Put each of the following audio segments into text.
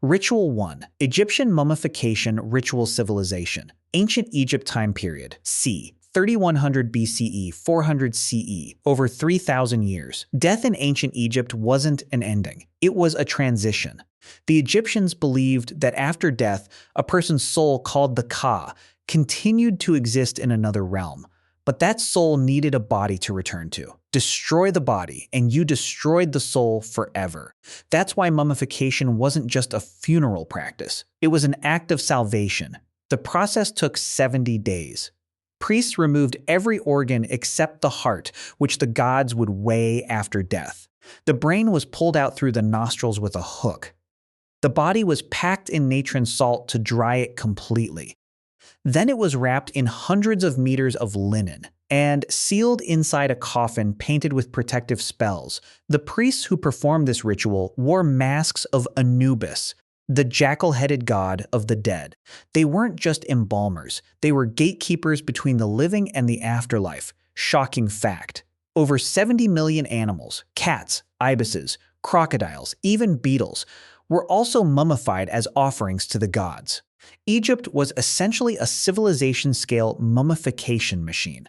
Ritual 1. Egyptian Mummification Ritual Civilization. Ancient Egypt time period. C. 3100 BCE, 400 CE, over 3,000 years. Death in ancient Egypt wasn't an ending. It was a transition. The Egyptians believed that after death, a person's soul, called the Ka, continued to exist in another realm. But that soul needed a body to return to. Destroy the body, and you destroyed the soul forever. That's why mummification wasn't just a funeral practice. It was an act of salvation. The process took 70 days. Priests removed every organ except the heart, which the gods would weigh after death. The brain was pulled out through the nostrils with a hook. The body was packed in natron salt to dry it completely. Then it was wrapped in hundreds of meters of linen and sealed inside a coffin painted with protective spells. The priests who performed this ritual wore masks of Anubis, the jackal-headed god of the dead. They weren't just embalmers, they were gatekeepers between the living and the afterlife. Shocking fact. Over 70 million animals, cats, ibises, crocodiles, even beetles, were also mummified as offerings to the gods. Egypt was essentially a civilization-scale mummification machine.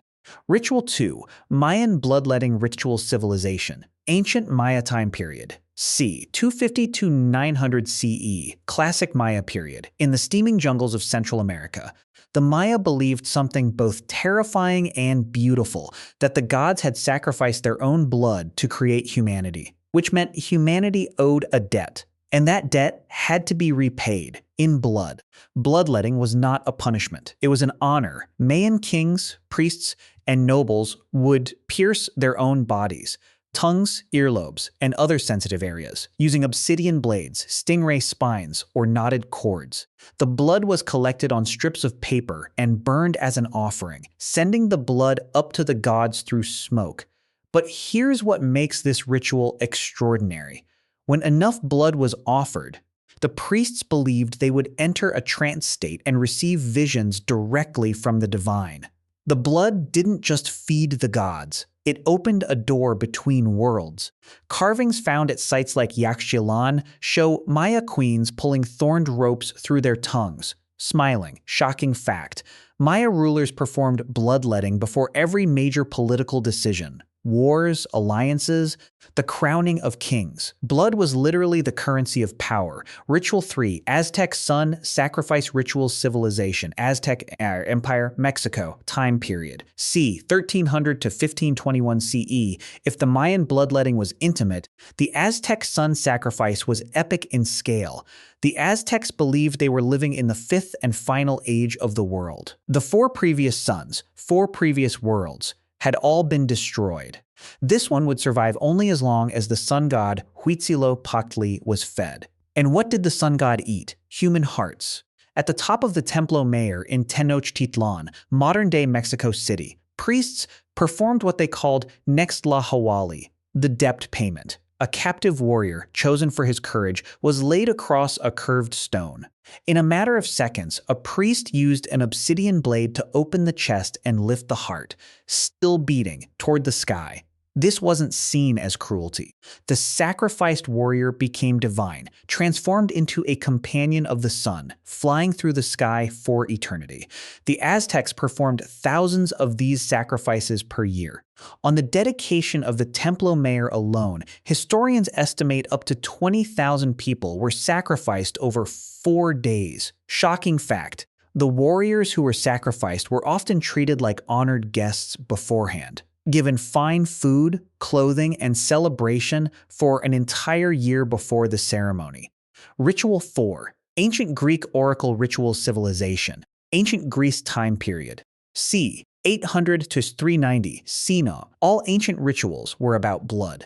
Ritual 2. Mayan Bloodletting Ritual Civilization. Ancient Maya time period. C. 250 to 900 CE, Classic Maya period. In the steaming jungles of Central America, the Maya believed something both terrifying and beautiful, that the gods had sacrificed their own blood to create humanity, which meant humanity owed a debt, and that debt had to be repaid in blood. Bloodletting was not a punishment. It was an honor. Mayan kings, priests, and nobles would pierce their own bodies, tongues, earlobes, and other sensitive areas, using obsidian blades, stingray spines, or knotted cords. The blood was collected on strips of paper and burned as an offering, sending the blood up to the gods through smoke. But here's what makes this ritual extraordinary. When enough blood was offered, the priests believed they would enter a trance state and receive visions directly from the divine. The blood didn't just feed the gods. It opened a door between worlds. Carvings found at sites like Yaxchilan show Maya queens pulling thorned ropes through their tongues, smiling. Shocking fact. Maya rulers performed bloodletting before every major political decision. Wars, alliances, the crowning of kings. Blood was literally the currency of power. Ritual 3. Aztec Sun Sacrifice Ritual Civilization. Aztec Empire, Mexico. Time period. C. 1300 to 1521 CE. If the Mayan bloodletting was intimate, the Aztec Sun Sacrifice was epic in scale. The Aztecs believed they were living in the fifth and final age of the world. The 4 previous suns, 4 previous worlds, had all been destroyed. This one would survive only as long as the sun god Huitzilopochtli was fed. And what did the sun god eat? Human hearts. At the top of the Templo Mayor in Tenochtitlan, modern-day Mexico City, priests performed what they called Nextlahualli, the debt payment. A captive warrior, chosen for his courage, was laid across a curved stone. In a matter of seconds, a priest used an obsidian blade to open the chest and lift the heart, still beating, toward the sky. This wasn't seen as cruelty. The sacrificed warrior became divine, transformed into a companion of the sun, flying through the sky for eternity. The Aztecs performed thousands of these sacrifices per year. On the dedication of the Templo Mayor alone, historians estimate up to 20,000 people were sacrificed over 4 days. Shocking fact. The warriors who were sacrificed were often treated like honored guests beforehand, given fine food, clothing, and celebration for an entire year before the ceremony. Ritual 4. Ancient Greek Oracle Ritual Civilization. Ancient Greece time period. C. 800 to 390 CNA. All ancient rituals were about blood.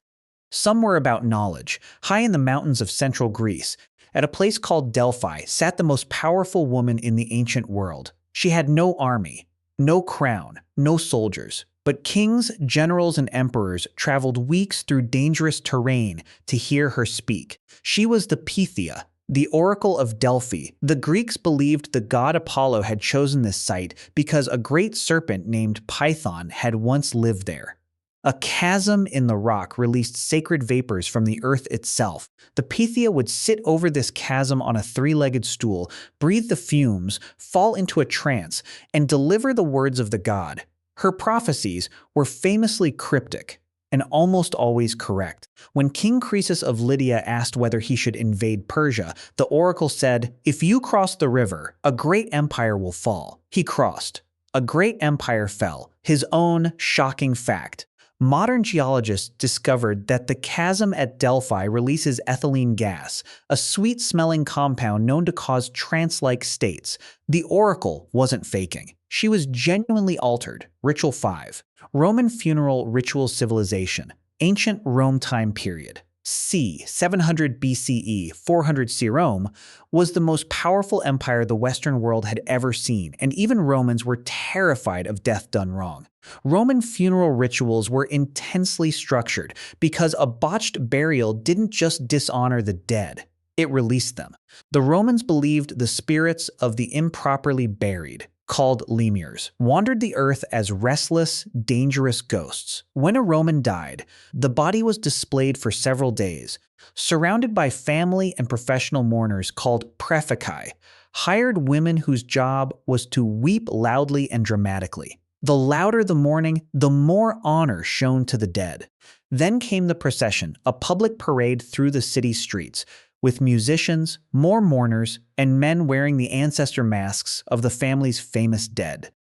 Some were about knowledge. High in the mountains of central Greece, at a place called Delphi, sat the most powerful woman in the ancient world. She had no army, no crown, no soldiers. But kings, generals, and emperors traveled weeks through dangerous terrain to hear her speak. She was the Pythia, the Oracle of Delphi. The Greeks believed the god Apollo had chosen this site because a great serpent named Python had once lived there. A chasm in the rock released sacred vapors from the earth itself. The Pythia would sit over this chasm on a three-legged stool, breathe the fumes, fall into a trance, and deliver the words of the god. Her prophecies were famously cryptic and almost always correct. When King Croesus of Lydia asked whether he should invade Persia, the oracle said, "If you cross the river, a great empire will fall." He crossed. A great empire fell. His own shocking fact. Modern geologists discovered that the chasm at Delphi releases ethylene gas, a sweet-smelling compound known to cause trance-like states. The oracle wasn't faking. She was genuinely altered. Ritual 5. Roman funeral ritual civilization. Ancient Rome time period. c. 700 BCE, 400 C. Rome was the most powerful empire the Western world had ever seen, and even Romans were terrified of death done wrong. Roman funeral rituals were intensely structured because a botched burial didn't just dishonor the dead, it released them. The Romans believed the spirits of the improperly buried, called lemures, wandered the earth as restless, dangerous ghosts. When a Roman died, the body was displayed for several days, surrounded by family and professional mourners called prophecies, hired women whose job was to weep loudly and dramatically. The louder the mourning, the more honor shown to the dead. Then came the procession, a public parade through the city streets, with musicians, more mourners, and men wearing the ancestor masks of the family's famous dead.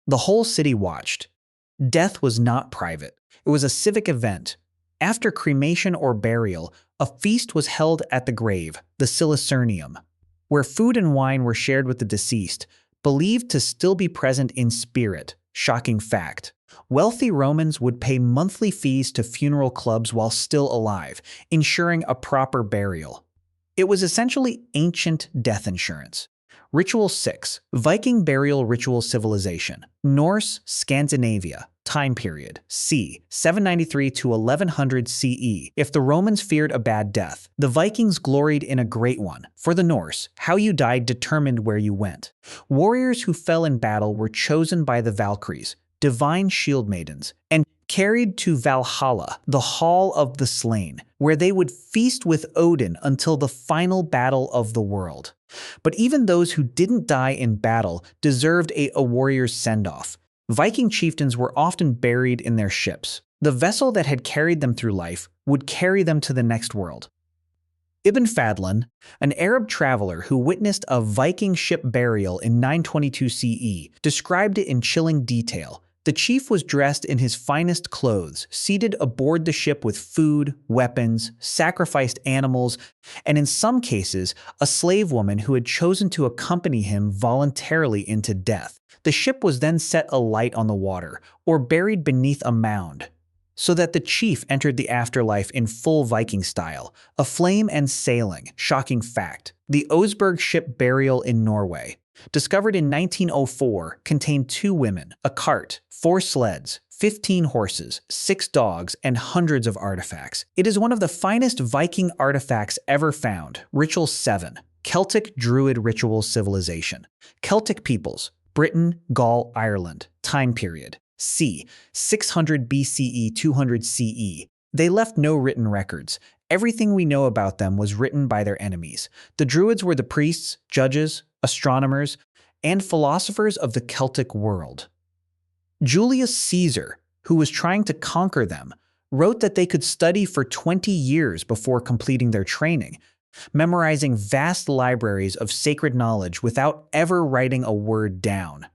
The whole city watched. Death was not private. It was a civic event. After cremation or burial, a feast was held at the grave, the Silicernium, where food and wine were shared with the deceased, believed to still be present in spirit. Shocking fact. Wealthy Romans would pay monthly fees to funeral clubs while still alive, ensuring a proper burial. It was essentially ancient death insurance. Ritual 6. Viking burial ritual civilization. Norse Scandinavia. Time period. c. 793 to 1100 CE. If the Romans feared a bad death, the Vikings gloried in a great one. For the Norse, how you died determined where you went. Warriors who fell in battle were chosen by the Valkyries, divine shield maidens, and carried to Valhalla, the Hall of the Slain, where they would feast with Odin until the final battle of the world. But even those who didn't die in battle deserved a warrior's send-off. Viking chieftains were often buried in their ships. The vessel that had carried them through life would carry them to the next world. Ibn Fadlan, an Arab traveler who witnessed a Viking ship burial in 922 CE, described it in chilling detail. The chief was dressed in his finest clothes, seated aboard the ship with food, weapons, sacrificed animals, and in some cases, a slave woman who had chosen to accompany him voluntarily into death. The ship was then set alight on the water, or buried beneath a mound, so that the chief entered the afterlife in full Viking style, aflame and sailing. Shocking fact. The Oseberg ship burial in Norway, discovered in 1904, contained 2 women, a cart, 4 sleds, 15 horses, 6 dogs, and hundreds of artifacts. It is one of the finest Viking artifacts ever found. Ritual 7. Celtic Druid ritual civilization. Celtic peoples. Britain, Gaul, Ireland. Time period. c. 600 BCE, 200 CE. They left no written records. Everything we know about them was written by their enemies. The Druids were the priests, judges, astronomers, and philosophers of the Celtic world. Julius Caesar, who was trying to conquer them, wrote that they could study for 20 years before completing their training, memorizing vast libraries of sacred knowledge without ever writing a word down.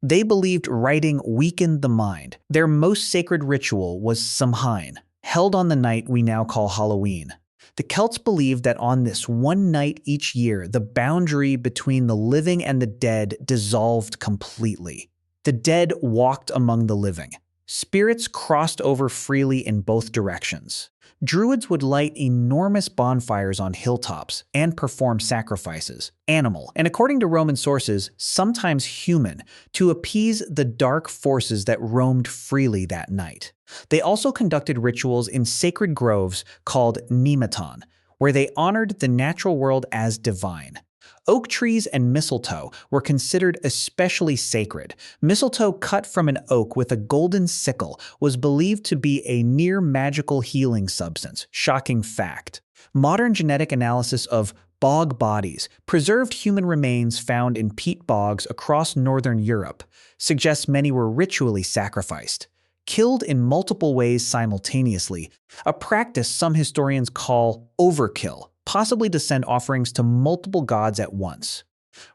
They believed writing weakened the mind. Their most sacred ritual was Samhain, held on the night we now call Halloween. The Celts believed that on this one night each year, the boundary between the living and the dead dissolved completely. The dead walked among the living. Spirits crossed over freely in both directions. Druids would light enormous bonfires on hilltops and perform sacrifices, animal, and according to Roman sources, sometimes human, to appease the dark forces that roamed freely that night. They also conducted rituals in sacred groves called nematon, where they honored the natural world as divine. Oak trees and mistletoe were considered especially sacred. Mistletoe cut from an oak with a golden sickle was believed to be a near-magical healing substance. Shocking fact. Modern genetic analysis of bog bodies, preserved human remains found in peat bogs across northern Europe, suggests many were ritually sacrificed, killed in multiple ways simultaneously, a practice some historians call overkill, possibly to send offerings to multiple gods at once.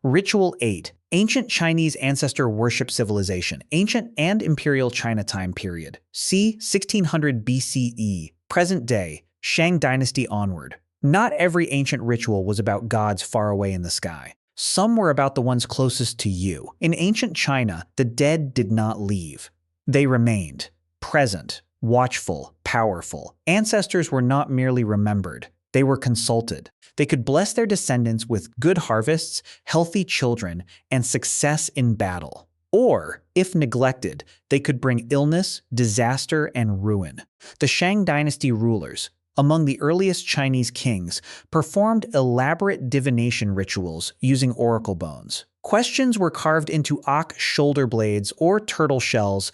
Ritual 8. Ancient Chinese ancestor worship civilization, ancient and imperial China time period, c. 1600 BCE, present day, Shang dynasty onward. Not every ancient ritual was about gods far away in the sky. Some were about the ones closest to you. In ancient China, the dead did not leave. They remained, present, watchful, powerful. Ancestors were not merely remembered. They were consulted. They could bless their descendants with good harvests, healthy children, and success in battle. Or, if neglected, they could bring illness, disaster, and ruin. The Shang dynasty rulers, among the earliest Chinese kings, performed elaborate divination rituals using oracle bones. Questions were carved into ox shoulder blades or turtle shells,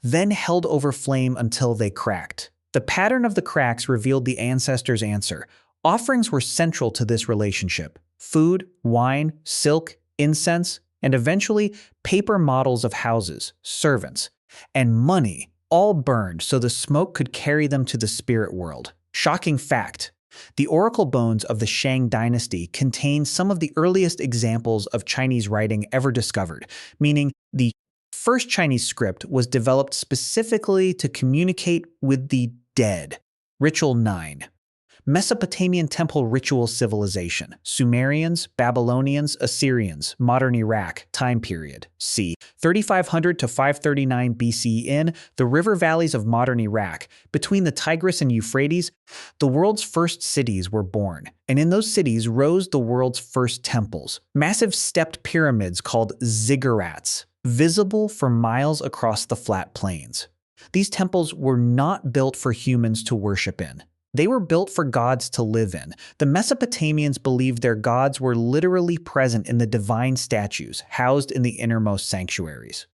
then held over flame until they cracked. The pattern of the cracks revealed the ancestor's answer. Offerings were central to this relationship. Food, wine, silk, incense, and eventually paper models of houses, servants, and money all burned so the smoke could carry them to the spirit world. Shocking fact. The oracle bones of the Shang dynasty contain some of the earliest examples of Chinese writing ever discovered, meaning the first Chinese script was developed specifically to communicate with the dead. Ritual 9. Mesopotamian temple ritual civilization, Sumerians, Babylonians, Assyrians, modern Iraq, time period, c. 3500 to 539 BCE. In the river valleys of modern Iraq, between the Tigris and Euphrates, the world's first cities were born, and in those cities rose the world's first temples, massive stepped pyramids called ziggurats, visible for miles across the flat plains. These temples were not built for humans to worship in. They were built for gods to live in. The Mesopotamians believed their gods were literally present in the divine statues housed in the innermost sanctuaries.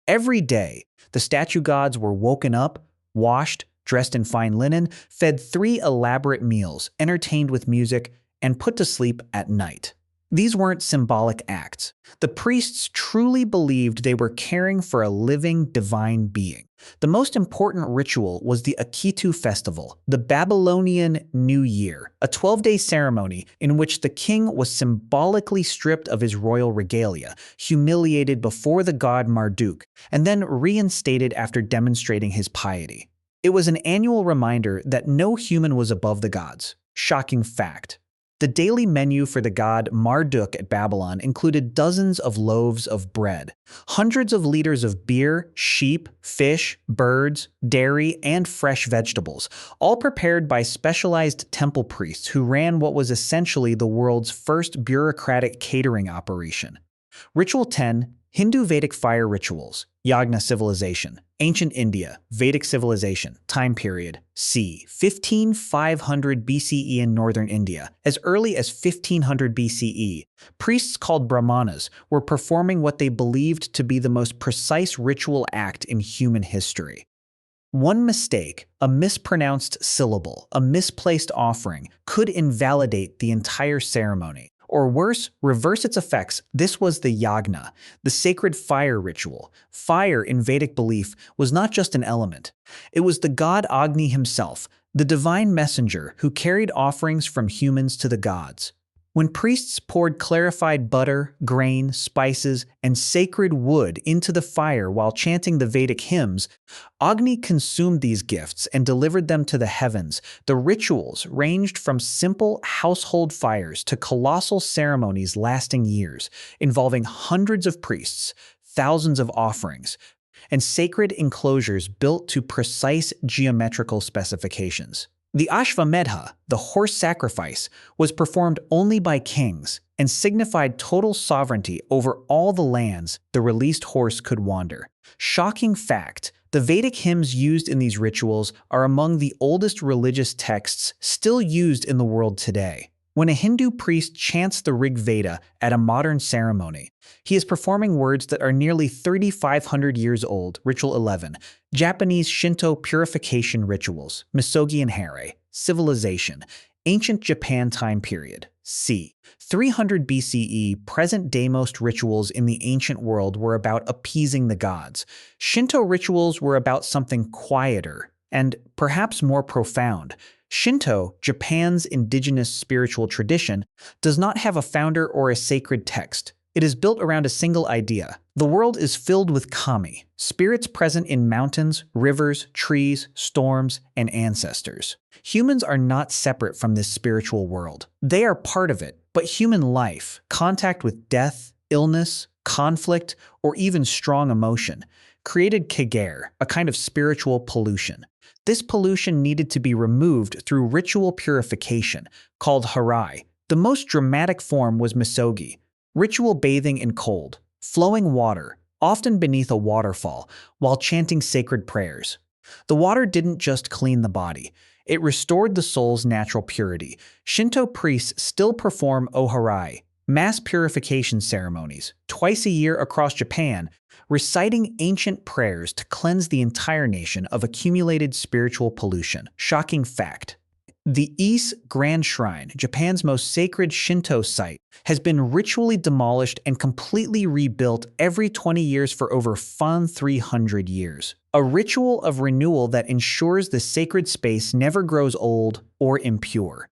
Every day, the statue gods were woken up, washed, dressed in fine linen, fed 3 elaborate meals, entertained with music, and put to sleep at night. These weren't symbolic acts. The priests truly believed they were caring for a living divine being. The most important ritual was the Akitu festival, the Babylonian New Year, a 12-day ceremony in which the king was symbolically stripped of his royal regalia, humiliated before the god Marduk, and then reinstated after demonstrating his piety. It was an annual reminder that no human was above the gods. Shocking fact. The daily menu for the god Marduk at Babylon included dozens of loaves of bread, hundreds of liters of beer, sheep, fish, birds, dairy, and fresh vegetables, all prepared by specialized temple priests who ran what was essentially the world's first bureaucratic catering operation. Ritual 10. Hindu Vedic fire rituals, Yagna civilization, ancient India, Vedic civilization, time period, c. 1500 BCE in northern India. As early as 1500 BCE, priests called Brahmanas were performing what they believed to be the most precise ritual act in human history. One mistake, a mispronounced syllable, a misplaced offering, could invalidate the entire ceremony. Or worse, reverse its effects. This was the yagna, the sacred fire ritual. Fire, in Vedic belief, was not just an element. It was the god Agni himself, the divine messenger who carried offerings from humans to the gods. When priests poured clarified butter, grain, spices, and sacred wood into the fire while chanting the Vedic hymns, Agni consumed these gifts and delivered them to the heavens. The rituals ranged from simple household fires to colossal ceremonies lasting years, involving hundreds of priests, thousands of offerings, and sacred enclosures built to precise geometrical specifications. The Ashvamedha, the horse sacrifice, was performed only by kings and signified total sovereignty over all the lands the released horse could wander. Shocking fact, the Vedic hymns used in these rituals are among the oldest religious texts still used in the world today. When a Hindu priest chants the Rig Veda at a modern ceremony, he is performing words that are nearly 3,500 years old. Ritual 11. Japanese Shinto Purification Rituals. Misogi and Hare. Civilization. Ancient Japan time period. c. 300 BCE, present-day most rituals in the ancient world were about appeasing the gods. Shinto rituals were about something quieter and perhaps more profound. Shinto, Japan's indigenous spiritual tradition, does not have a founder or a sacred text. It is built around a single idea. The world is filled with kami, spirits present in mountains, rivers, trees, storms, and ancestors. Humans are not separate from this spiritual world. They are part of it, but human life, contact with death, illness, conflict, or even strong emotion, created kagare, a kind of spiritual pollution. This pollution needed to be removed through ritual purification, called harai. The most dramatic form was misogi, ritual bathing in cold, flowing water, often beneath a waterfall, while chanting sacred prayers. The water didn't just clean the body, it restored the soul's natural purity. Shinto priests still perform oharai, mass purification ceremonies, twice a year across Japan, reciting ancient prayers to cleanse the entire nation of accumulated spiritual pollution. Shocking fact. The Ise Grand Shrine, Japan's most sacred Shinto site, has been ritually demolished and completely rebuilt every 20 years for over 300 years. A ritual of renewal that ensures the sacred space never grows old or impure.